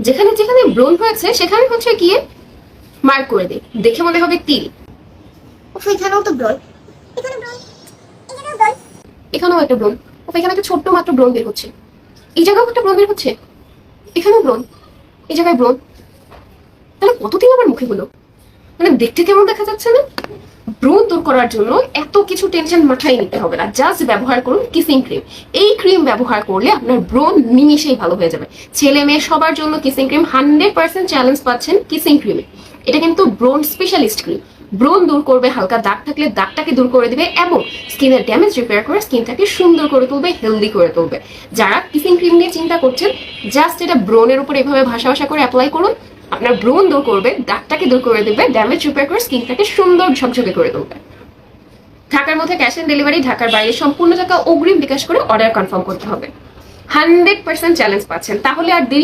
যেখানে যেখানে ব্রণ হয়েছে সেখানে হচ্ছে গিয়ে মার্ক করে দিই, দেখে মনে হবে তিল। এখানেও তো ব্রণ, এখানে ব্রণ, এখানেও ব্রণ, এখানেও একটা ব্রণ। এখানে একটা ছোট্ট মাত্র ব্রণ বের হচ্ছে, এই জায়গাও একটা ব্রণ বের হচ্ছে, এখানেও ব্রণ, এই জায়গায় ব্রণ। তাহলে কতদিন আমার মুখে হলো, মানে দেখতে কেমন দেখা যাচ্ছে না? ব্রণ দূর করার জন্য এত কিছু টেনশন মাথায় নিতে হবে না, জাস্ট ব্যবহার করুন কিসিং ক্রিম। এই ক্রিম ব্যবহার করলে আপনার ব্রণ নিমিশেই ভালো হয়ে যাবে। ছেলে মেয়ে সবার জন্য কিসিং ক্রিম 100% চ্যালেঞ্জ পাচ্ছেন কিসিং ক্রিমে। এটা কিন্তু ব্রণ স্পেশালিস্ট ক্রিম, ব্রণ দূর করবে, হালকা দাগ থাকলে দাগটাকে দূর করে দিবে এবং স্কিনের ড্যামেজ রিপেয়ার করে স্কিনটাকে সুন্দর করে তুলবে, হেলদি করে তুলবে। যারা কিসিং ক্রিম নিয়ে চিন্তা করছেন, জাস্ট এটা ব্রণের উপর এভাবে ভাসা ভাসা করে অ্যাপ্লাই করুন, আপনার ব্রণ দূর করবে, দাগটাকে দূর করে দেবে, ড্যামেজ রিপেয়ার করে স্কিনটাকে সুন্দর ঝকঝকে করে তুলবে। ঢাকার মধ্যে ক্যাশ অন ডেলিভারি, ঢাকার বাইরে সম্পূর্ণ টাকা অগ্রিম বিকাশ করে অর্ডার কনফার্ম করতে হবে। 100% চ্যালেঞ্জ পাচ্ছেন, তাহলে আর দেরি